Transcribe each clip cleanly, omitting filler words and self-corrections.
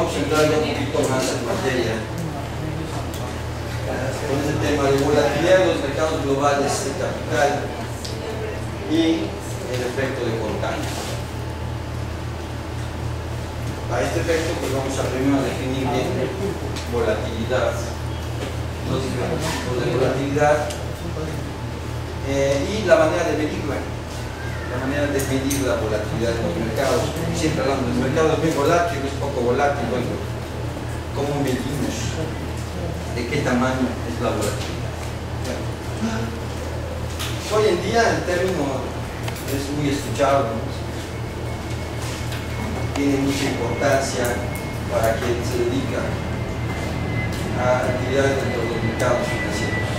vamos a entrar ya un poquito más en materia con este tema de volatilidad de los mercados globales de capital y el efecto de contagio. A este efecto, pues vamos a primero definir bien volatilidad, los diferentes tipos de volatilidad y la manera de medirla. La manera de medir la volatilidad de los mercados. Siempre hablando del mercado es muy volátil, es poco volátil. Bueno, ¿cómo medimos de qué tamaño es la volatilidad? Bueno, hoy en día el término es muy escuchado, ¿no? Tiene mucha importancia para quien se dedica a actividades dentro de los mercados financieros.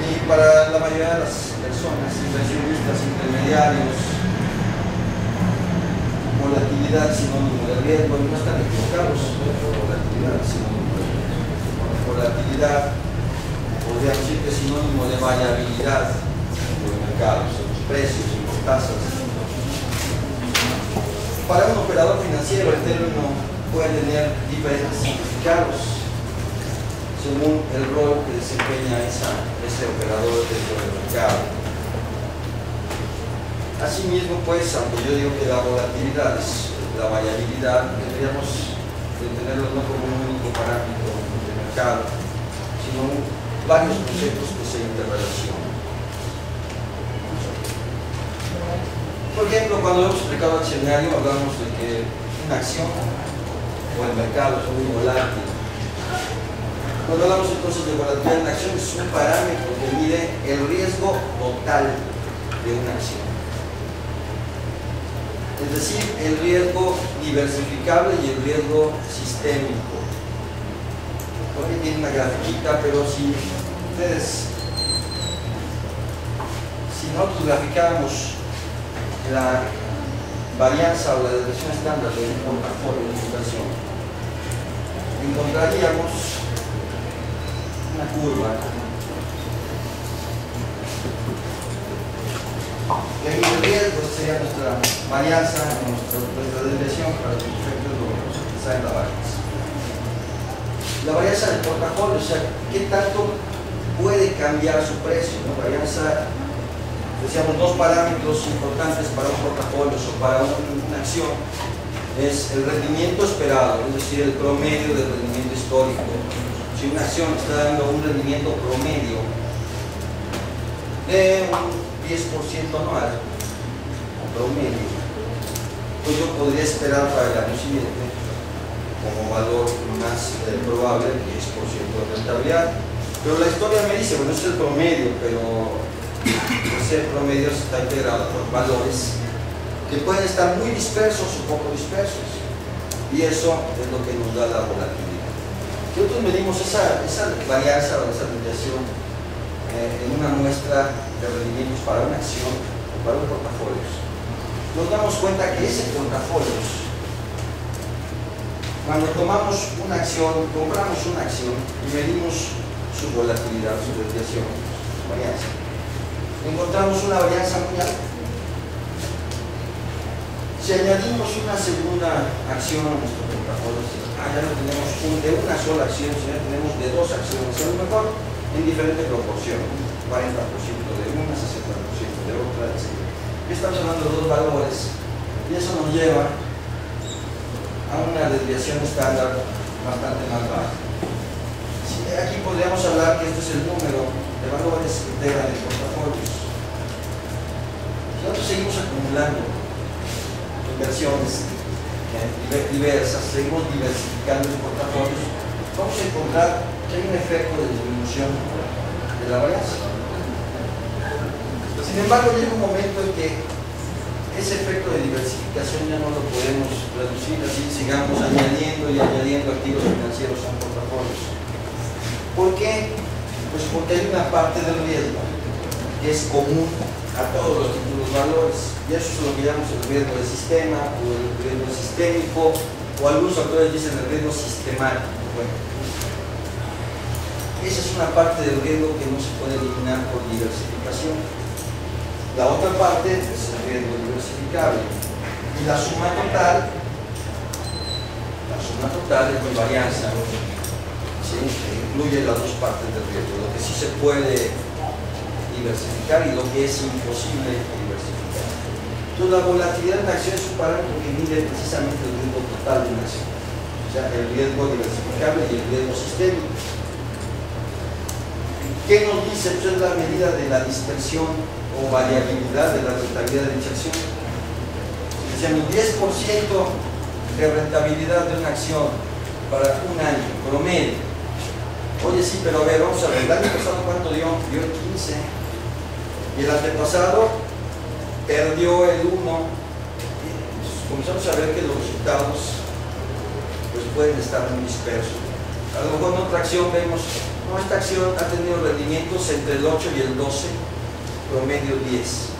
Y para la mayoría de las personas, inversionistas, intermediarios, volatilidad es sinónimo de riesgo, y no están equivocados. Volatilidad es sinónimo de riesgo. Volatilidad podríamos decir que es sinónimo de variabilidad en los mercados, en los precios, en las tasas. Para un operador financiero el término puede tener diferentes significados según el rol que desempeña ese operador dentro del mercado. Asimismo, pues, aunque yo digo que la volatilidad es la variabilidad, deberíamos tenerlo no como un único parámetro de mercado, sino varios conceptos que se interrelacionan. Por ejemplo, cuando vemos el mercado accionario, hablamos de que una acción o el mercado es muy volátil. Cuando hablamos entonces de volatilidad en la acción, es un parámetro que mide el riesgo total de una acción. Es decir, el riesgo diversificable y el riesgo sistémico. Por ahí tiene una grafiquita, pero si nosotros graficáramos la varianza o la desviación estándar de un portafolio de inversión, encontraríamos una curva que mide el riesgo. Esta sería nuestra varianza, nuestra desviación para los efectos que está en la varianza. La varianza del portafolio, o sea, qué tanto puede cambiar su precio, ¿no? Varianza, decíamos, dos parámetros importantes para un portafolio o para una acción es el rendimiento esperado, es decir, el promedio del rendimiento histórico. Si una acción está dando un rendimiento promedio de un 10% anual, promedio, pues yo podría esperar para el año siguiente como valor más probable 10% de rentabilidad. Pero la historia me dice, bueno, ese es el promedio, pero ese promedio está integrado por valores que pueden estar muy dispersos o poco dispersos, y eso es lo que nos da la volatilidad. Si nosotros medimos esa varianza o esa desviación en una muestra de rendimientos para una acción o para un portafolio, nos damos cuenta que ese portafolio, cuando tomamos una acción, compramos una acción y medimos su volatilidad, su desviación, su varianza, encontramos una varianza muy alta. Si añadimos una segunda acción a nuestro portafolio, ya no tenemos de una sola acción, sino tenemos de dos acciones, a lo mejor en diferente proporción, 40% de una, 60% de otra, etc. Estamos hablando de dos valores y eso nos lleva a una desviación estándar bastante más baja. Aquí podríamos hablar que este es el número de valores que integran el portafolio. Si nosotros seguimos acumulando inversiones diversas, seguimos diversificando los portafolios, vamos a encontrar que hay un efecto de disminución de la varianza. Sin embargo, llega un momento en que ese efecto de diversificación ya no lo podemos reducir, así sigamos añadiendo y añadiendo activos financieros a portafolios. ¿Por qué? Pues porque hay una parte del riesgo que es común a todos los títulos valores, y eso es lo que llamamos el riesgo de sistema o el riesgo sistémico, o algunos autores dicen el riesgo sistemático. Bueno, esa es una parte del riesgo que no se puede eliminar por diversificación. La otra parte es el riesgo diversificable, y la suma total suma total es mi varianza, ¿sí? Incluye las dos partes del riesgo, lo que sí se puede diversificar y lo que es imposible diversificar. Entonces la volatilidad de una acción es un parámetro que mide precisamente el riesgo total de una acción, o sea, el riesgo diversificable y el riesgo sistémico. ¿Qué nos dice? Pues es la medida de la dispersión o variabilidad de la rentabilidad de dicha acción. Decíamos 10% de rentabilidad de una acción para un año promedio. Oye, sí, pero a ver, vamos a ver, el año pasado ¿cuánto dio? Dio el 15. Y el antepasado perdió el 1. Entonces, comenzamos a ver que los resultados pues, pueden estar muy dispersos. A lo mejor en otra acción vemos, no, esta acción ha tenido rendimientos entre el 8 y el 12, promedio 10.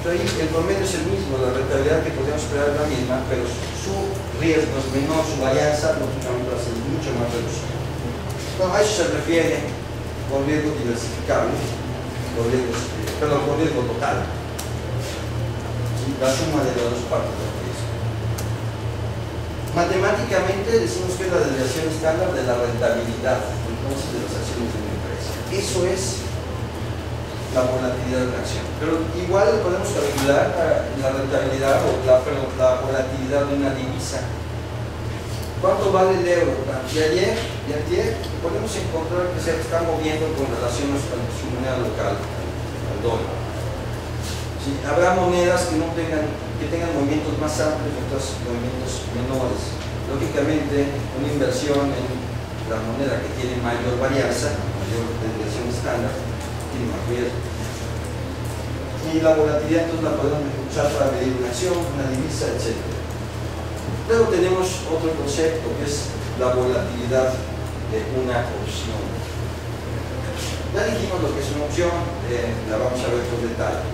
Entonces, el promedio es el mismo, la rentabilidad que podríamos esperar es la misma, pero su riesgo es menor, su varianza lógicamente va a ser mucho más reducida. Bueno, a eso se refiere con riesgo diversificable, con riesgo total. ¿Sí? La suma de las dos partes del riesgo. Matemáticamente decimos que es la desviación estándar de la rentabilidad, entonces, de las acciones de una empresa. Eso es la volatilidad de una acción. Pero igual podemos calcular la rentabilidad o la volatilidad de una divisa. ¿Cuánto vale el euro? Y ayer podemos encontrar que se está moviendo con relación a su moneda local, al dólar. ¿Sí? Habrá monedas que tengan movimientos más amplios, otros movimientos menores. Lógicamente, una inversión en la moneda que tiene mayor varianza, mayor desviación estándar, tiene más riesgo. Y la volatilidad entonces la podemos usar para medir una acción, una divisa, etc. Luego tenemos otro concepto que es la volatilidad de una opción. Ya dijimos lo que es una opción, la vamos a ver con detalle.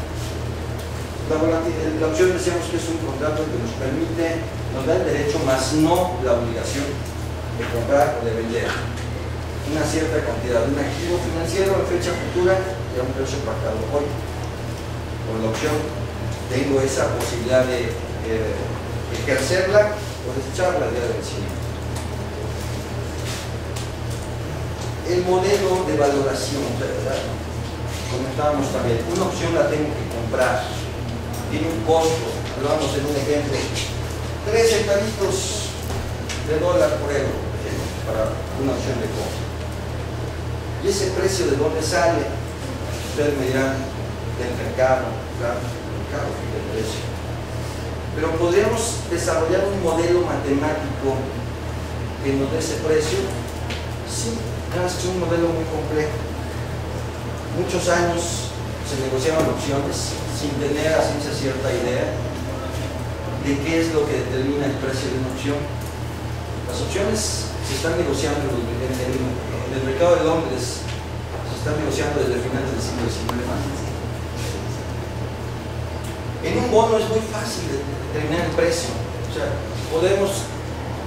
La opción decíamos que es un contrato que nos permite, nos da el derecho más no la obligación de comprar o de vender una cierta cantidad de un activo financiero a fecha futura y a un precio pactado hoy. Con la opción tengo esa posibilidad de ejercerla o desecharla al día de vencimiento. El modelo de valoración, ¿verdad? Comentábamos también, una opción la tengo que comprar, tiene un costo, hablábamos en un ejemplo, 3 centavitos de dólar por euro, por ejemplo, para una opción de compra. ¿Y ese precio de dónde sale? Ustedes me dirán, del mercado, claro, del mercado fija el precio. Pero podríamos desarrollar un modelo matemático que nos dé ese precio. Sí, es un modelo muy complejo. Muchos años se negociaban opciones sin tener a ciencia cierta idea de qué es lo que determina el precio de una opción. Las opciones se están negociando en el mercado de Londres, se están negociando desde finales del siglo XIX. En un bono es muy fácil determinar el precio. O sea, podemos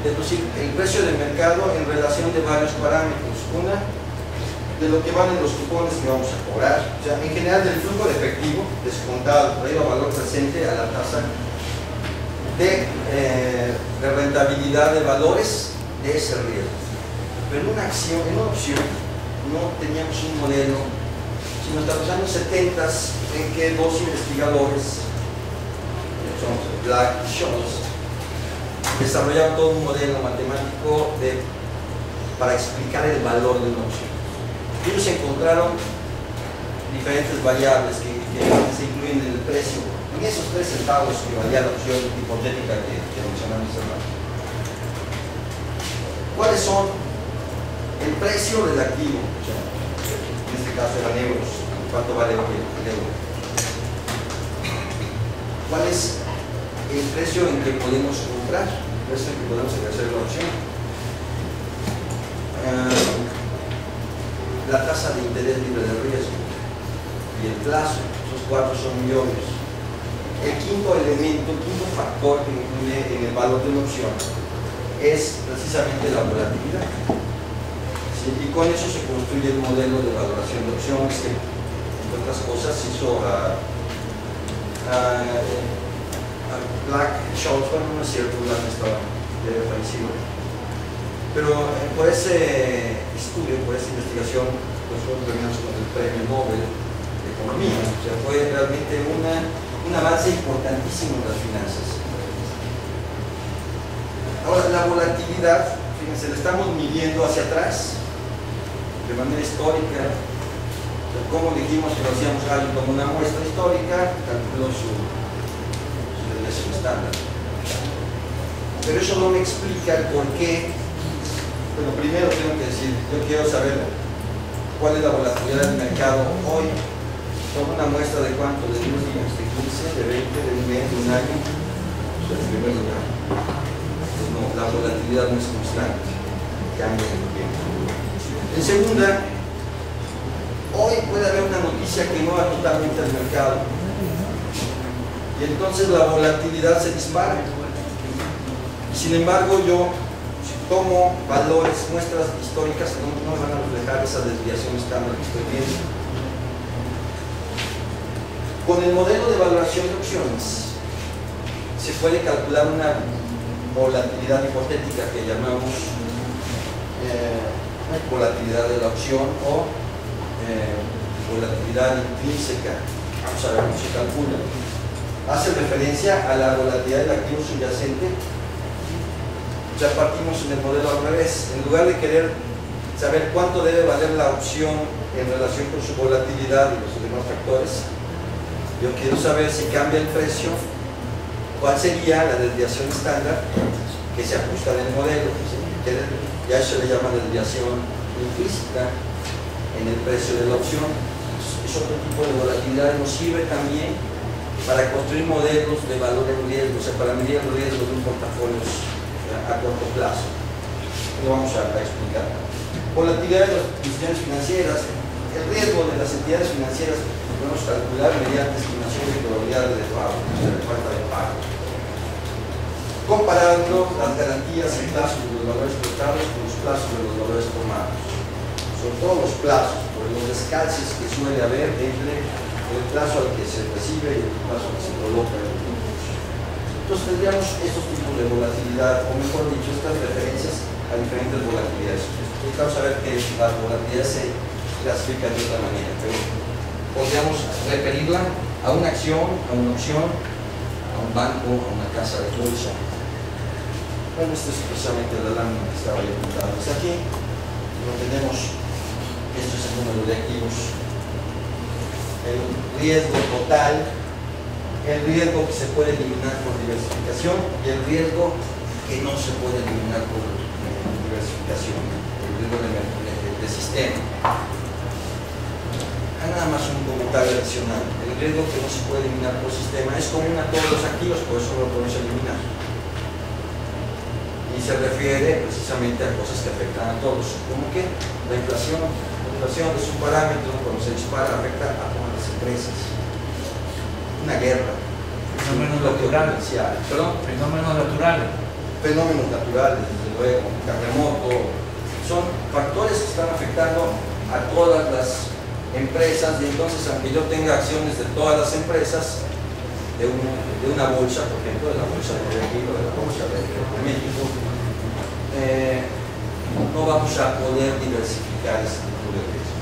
deducir el precio de mercado en relación de varios parámetros. Una, de lo que valen los cupones que vamos a cobrar. O sea, en general del flujo de efectivo descontado, traído a valor presente a la tasa de rentabilidad de valores de ese riesgo. Pero en una acción, en una opción, no teníamos un modelo, sino hasta los años 70 en que dos investigadores, son Black y Scholes, desarrollaron todo un modelo matemático para explicar el valor de una opción. Ellos encontraron diferentes variables que se incluyen en el precio, en esos 3 centavos que valía la opción hipotética que mencionamos antes. ¿Cuáles son? El precio del activo, o sea, en este caso eran euros, ¿cuánto vale el euro? ¿Cuál es el precio en que podemos comprar? El precio en que podemos ejercer la opción. La tasa de interés libre de riesgo y el plazo, esos 4 son muy obvios. El quinto elemento, el quinto factor que incluye en el valor de una opción es precisamente la volatilidad. ¿Sí? Y con eso se construye el modelo de valoración de opciones que, entre otras cosas, hizo Black Scholes, bueno, no es cierto, Black estaba fallecido, Pero por ese estudio, por esa investigación, pues fueron premiados con el Premio Nobel de Economía. O sea, fue realmente un avance importantísimo en las finanzas. Ahora, la volatilidad, fíjense, la estamos midiendo hacia atrás, de manera histórica. O sea, como dijimos que lo hacíamos alguien como una muestra histórica, calculó su desviación estándar. Pero eso no me explica el por qué. Bueno, primero tengo que decir, yo quiero saber cuál es la volatilidad del mercado hoy. Tomo una muestra de cuánto, de 10 días, de 15, de 20, de un mes, de un año. Pues en primer lugar, pues no, la volatilidad no es constante, cambia en el tiempo. En segunda, hoy puede haber una noticia que mueva totalmente el mercado. Y entonces la volatilidad se dispara. Sin embargo, yo tomo valores, muestras históricas que no van a reflejar esa desviación estándar que estoy viendo. Con el modelo de valoración de opciones se puede calcular una volatilidad hipotética que llamamos volatilidad de la opción o volatilidad intrínseca. Vamos a ver cómo se calcula. Hace referencia a la volatilidad del activo subyacente. Ya partimos en el modelo al revés. En lugar de querer saber cuánto debe valer la opción en relación con su volatilidad y los demás factores, yo quiero saber si cambia el precio, cuál sería la desviación estándar que se ajusta en el modelo. Ya se le llama desviación implícita en el precio de la opción. Es otro tipo de volatilidad. Nos sirve también para construir modelos de valor en riesgo, o sea, para medir el riesgo de un portafolio a corto plazo. Lo vamos a explicar. Volatilidad de las instituciones financieras. El riesgo de las entidades financieras lo podemos calcular mediante estimación de probabilidad de pago, de falta de pago, comparando las garantías en plazos de los valores prestados con los plazos de los valores tomados. Sobre todo los plazos, por los descalces que suele haber entre el plazo al que se recibe y el plazo al que se coloca en el tiempo. Entonces tendríamos estos tipos de volatilidad, o mejor dicho, estas referencias a diferentes volatilidades. Vamos a ver que las volatilidades se clasifican de otra manera, pero podríamos referirla a una acción, a una opción, a un banco, a una casa de bolsa. Bueno, esto es precisamente la lámina que estaba yo apuntando. Aquí lo tenemos, esto es el número de activos, el riesgo total, el riesgo que se puede eliminar por diversificación y el riesgo que no se puede eliminar por diversificación, el riesgo de sistema. Nada más un comentario adicional. El riesgo que no se puede eliminar por sistema es común a todos los activos, por eso lo podemos eliminar. Y se refiere precisamente a cosas que afectan a todos, como que la inflación. La inflación es un parámetro, cuando se dispara afecta a todas las empresas. Una guerra. Fenómenos naturales. ¿Perdón? Fenómenos naturales. Fenómenos naturales, desde luego, terremoto. Son factores que están afectando a todas las empresas, y entonces aunque yo tenga acciones de todas las empresas de una bolsa, por ejemplo, de la bolsa de Guayaquil o de la bolsa de México, no vamos a poder diversificar ese tipo de riesgo.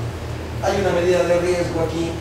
Hay una medida de riesgo aquí